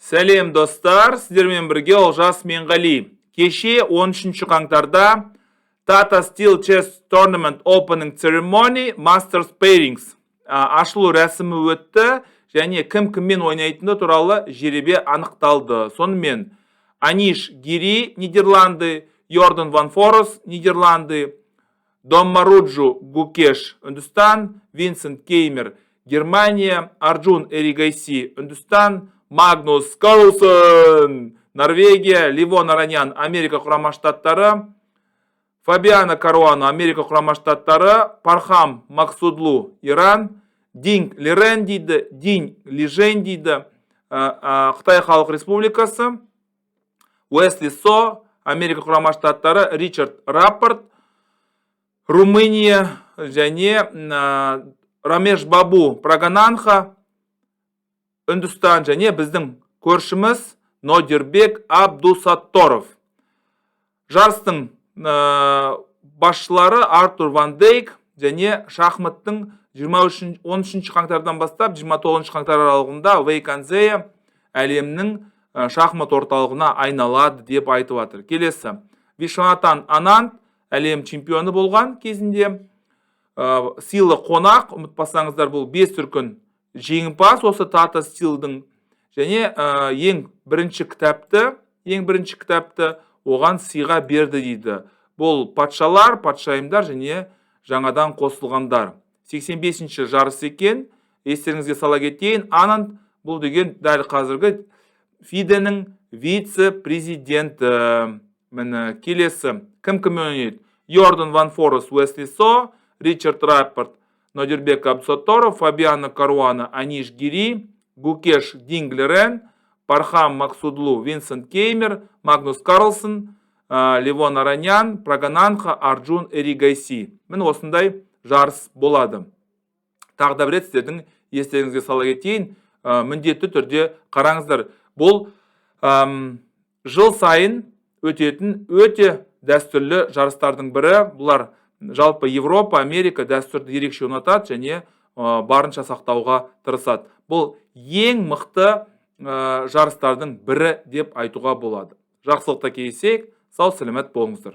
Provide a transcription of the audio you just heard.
Сәлем достар, сіздермен бірге Олжас Менғали. Кеше 13 қаңтарда Tata Steel Chess Tournament Opening Ceremony Masters Pairings ашылу рәсімі өтті, және кім-кіммен ойнайтыны туралы жеребе анықталды. Сонымен Аниш Гири, Нидерланды, Йордан Ван Форес, Нидерланды, Доммаруджу Гукеш, Үндістан, Винсент Кеймер, Германия, Арджун Эригайси, Үндістан, Магнус Карлсен, Норвегия, Ливон Аранян, Америка Құрама Штаттары, Фабиано Каруано, Америка Құрама Штаттары, Пархам Максудлу, Иран, Динг Лирен дейді, Динь Лижен дейді, Қытай Халық Республикасы, Уэсли Со, Америка Құрама Штаттары, Ричард Раппорт, Румыния, және Рамеш Бабу Прагананха, Үндістан, және біздің көршіміз Нодирбек Абдусатторов. Жарыстың басшылары Артур Ван Дейк, және шахматтың 13 қаңтардан бастап 29 қаңтар аралығында Вейканзея әлемнің шахмат орталығына айналады деп айтып жатыр. Келесі, Вишванатан Ананд әлем чемпионы болған кезінде, сыйлы қонақ, ұмытпасаңыздар, бұл 5 дүркін жеңімпаз осы Tata Steel'дің, және ең бірінші кітапты оған сыйға берді дейді. Бұл патшалар, патшайымдар және жаңадан қосылғандар. 85-ші жарыс екен. Естеріңізге сала кетейін, Ананд бұл деген дәл қазіргі FIDE-нің вице-президенті. Міне келесі, кім ойнайды? Йордан Ван Форес, Уэсли Со, Ричард Раппорт, Нодирбек Абдусатторов, Фабиано Каруано, Аниш Гири, Гукеш Динг Лирен, Пархам Максудлу, Винсент Кеймер, Магнус Карлсен, Ливон Аранян, Прагананха, Арджун Эригайси. Міне осындай жарыс болады. Тағы да бір рет сіздердің естеріңізге сала кетейін, міндетті түрде қараңыздар. Бұл жыл сайын өтетін өте дәстүрлі жарыстардың бірі. Бұлар жалпы Европа, Америка дәстүрді ерекше ұнатады және барынша сақтауға тырысады. Бұл ең мықты жарыстардың бірі деп айтуға болады. Жақсылықта кездесейік, сау сәлемет болыңыздар.